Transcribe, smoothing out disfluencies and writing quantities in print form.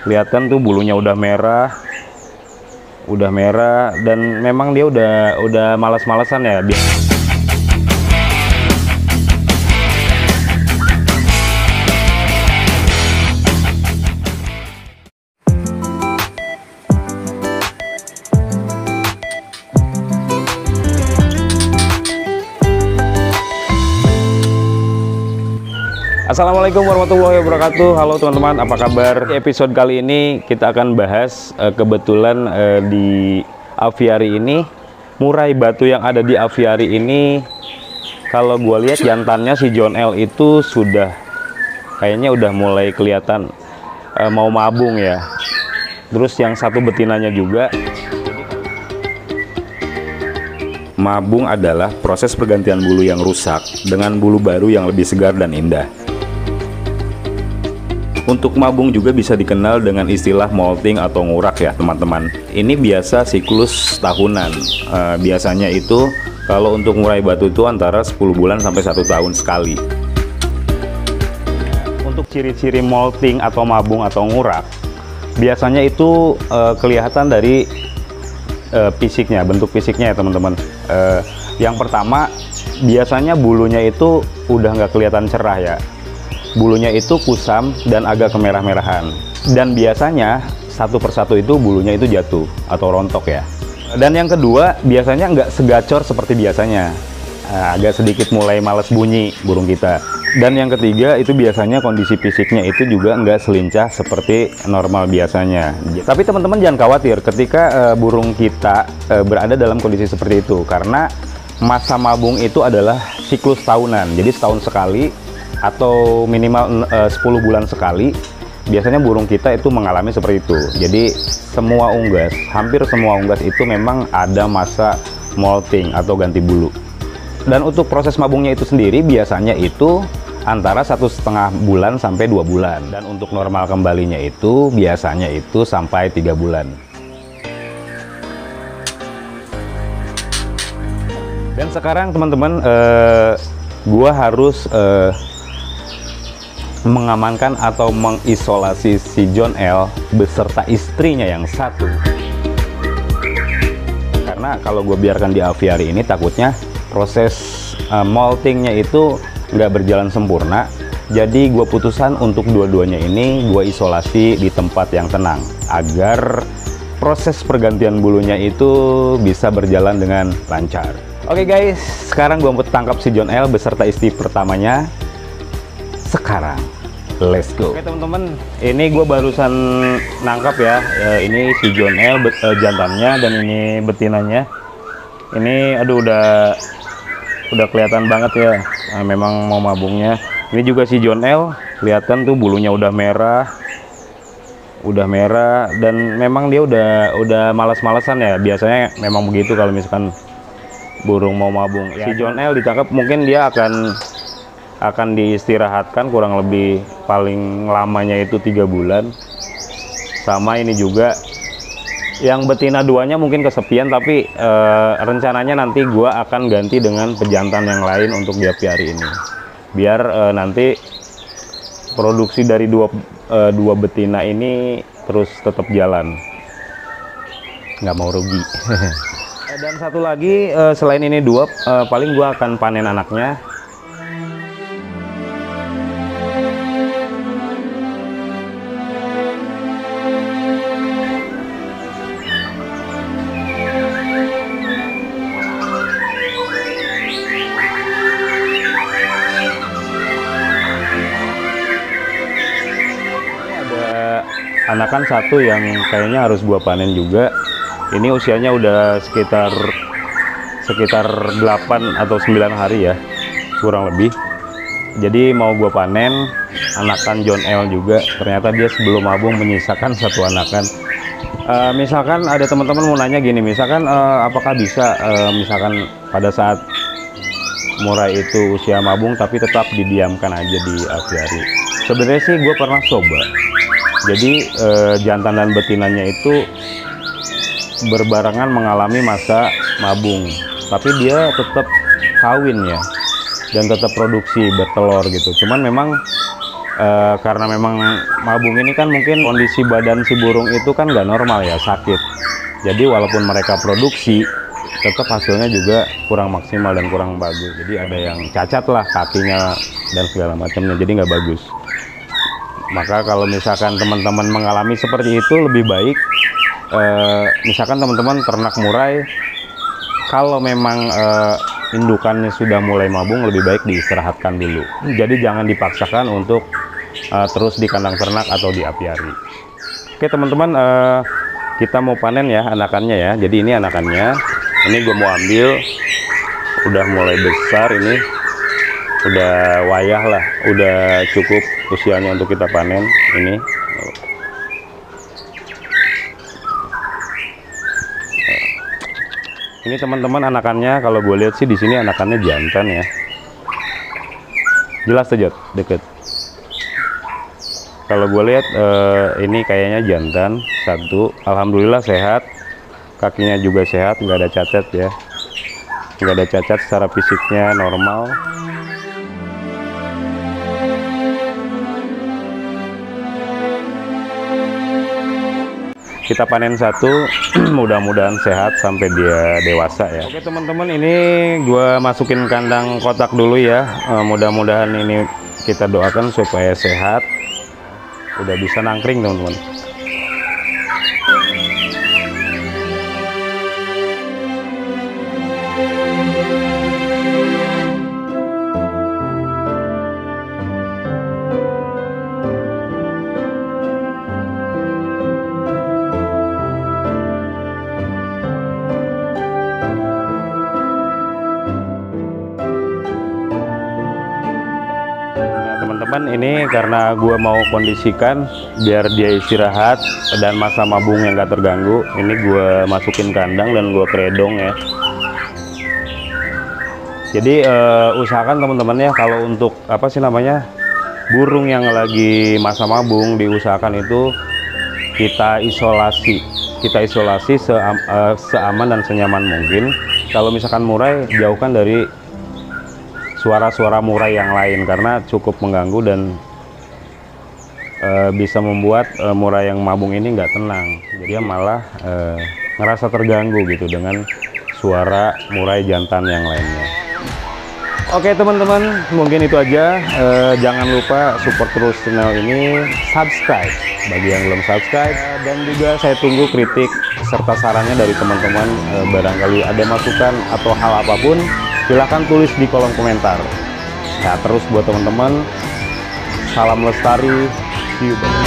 Kelihatan tuh bulunya udah merah dan memang dia udah malas-malasan ya. Assalamualaikum warahmatullahi wabarakatuh. Halo teman-teman, apa kabar? Di episode kali ini kita akan bahas kebetulan di aviari ini, murai batu yang ada di aviari ini, kalau gue lihat jantannya si John L itu sudah kayaknya udah mulai kelihatan mau mabung ya. Terus yang satu betinanya juga. Mabung adalah proses pergantian bulu yang rusak dengan bulu baru yang lebih segar dan indah. Untuk mabung juga bisa dikenal dengan istilah molting atau ngurak ya teman-teman. Ini biasa siklus tahunan. Biasanya itu kalau untuk murai batu itu antara 10 bulan sampai 1 tahun sekali. Untuk ciri-ciri molting atau mabung atau ngurak, biasanya itu kelihatan dari fisiknya, bentuk fisiknya ya teman-teman. Yang pertama, biasanya bulunya itu udah nggak kelihatan cerah ya. Bulunya itu kusam dan agak kemerah-merahan, dan biasanya satu persatu itu bulunya itu jatuh atau rontok ya. Dan yang kedua, biasanya nggak segacor seperti biasanya, agak sedikit mulai males bunyi burung kita. Dan yang ketiga, itu biasanya kondisi fisiknya itu juga nggak selincah seperti normal biasanya. Tapi teman-teman jangan khawatir ketika burung kita berada dalam kondisi seperti itu, karena masa mabung itu adalah siklus tahunan, jadi setahun sekali atau minimal 10 bulan sekali. Biasanya burung kita itu mengalami seperti itu. Jadi semua unggas, hampir semua unggas itu memang ada masa molting atau ganti bulu. Dan untuk proses mabungnya itu sendiri biasanya itu antara 1,5 bulan sampai 2 bulan. Dan untuk normal kembalinya itu biasanya itu sampai 3 bulan. Dan sekarang teman-teman, gua harus mengamankan atau mengisolasi si John L beserta istrinya yang satu. Karena kalau gue biarkan di aviari ini, takutnya proses moltingnya itu nggak berjalan sempurna. Jadi gue putusan untuk dua-duanya ini gue isolasi di tempat yang tenang, agar proses pergantian bulunya itu bisa berjalan dengan lancar. Oke guys, sekarang gue mau tangkap si John L beserta istri pertamanya. Sekarang let's go. Oke teman-teman, ini gue barusan nangkap ya. Ini si John L jantannya dan ini betinanya. Ini aduh udah kelihatan banget ya. Memang mau mabungnya. Ini juga si John L, kelihatan tuh bulunya udah merah dan memang dia udah malas-malasan ya. Biasanya memang begitu kalau misalkan burung mau mabung ya. Si John L ditangkap, mungkin dia akan diistirahatkan kurang lebih, paling lamanya itu 3 bulan. Sama ini juga yang betina duanya mungkin kesepian, tapi rencananya nanti gua akan ganti dengan pejantan yang lain untuk di aviari ini, biar nanti produksi dari dua betina ini terus tetap jalan, nggak mau rugi. Dan satu lagi, selain ini dua, paling gua akan panen anaknya. Anakan satu yang kayaknya harus gua panen juga. Ini usianya udah sekitar 8 atau 9 hari ya, kurang lebih. Jadi mau gua panen anakan John L juga. Ternyata dia sebelum mabung menyisakan satu anakan. Misalkan ada teman-teman mau nanya gini, misalkan apakah bisa misalkan pada saat murai itu usia mabung tapi tetap didiamkan aja di aviari. Sebenarnya sih gue pernah coba. Jadi jantan dan betinanya itu berbarengan mengalami masa mabung, tapi dia tetap kawin ya, dan tetap produksi bertelur gitu. Cuman memang karena memang mabung ini kan mungkin kondisi badan si burung itu kan nggak normal ya, sakit. Jadi walaupun mereka produksi, tetap hasilnya juga kurang maksimal dan kurang bagus. Jadi ada yang cacat lah kakinya dan segala macamnya, jadi nggak bagus. Maka kalau misalkan teman-teman mengalami seperti itu, lebih baik misalkan teman-teman ternak murai, kalau memang indukannya sudah mulai mabung, lebih baik diistirahatkan dulu. Jadi jangan dipaksakan untuk terus di kandang ternak atau di apiari. Oke teman-teman, kita mau panen ya anakannya ya. Jadi ini anakannya, ini gue mau ambil, udah mulai besar ini, udah wayah lah, udah cukup usianya untuk kita panen ini. Ini teman-teman anakannya, kalau gue lihat sih di sini anakannya jantan ya. Jelas aja deket. Kalau gue lihat ini kayaknya jantan satu. Alhamdulillah sehat, kakinya juga sehat, nggak ada cacat ya, nggak ada cacat, secara fisiknya normal. Kita panen satu, mudah-mudahan sehat sampai dia dewasa ya. Oke teman-teman, ini gua masukin kandang kotak dulu ya. Mudah-mudahan ini kita doakan supaya sehat, udah bisa nangkring teman-teman. Teman-teman, ini karena gue mau kondisikan biar dia istirahat dan masa mabungnya nggak terganggu, ini gue masukin kandang dan gue keredong ya. Jadi usahakan teman-teman ya, kalau untuk apa sih namanya, burung yang lagi masa mabung, diusahakan itu kita isolasi seaman dan senyaman mungkin. Kalau misalkan murai, jauhkan dari suara-suara murai yang lain karena cukup mengganggu dan bisa membuat murai yang mabung ini nggak tenang. Jadi dia malah ngerasa terganggu gitu dengan suara murai jantan yang lainnya. Oke teman-teman, mungkin itu aja. Jangan lupa support terus channel ini, subscribe bagi yang belum subscribe, dan juga saya tunggu kritik serta sarannya dari teman-teman. Barangkali ada masukan atau hal apapun, silahkan tulis di kolom komentar. Ya terus buat teman-teman, salam lestari, see you.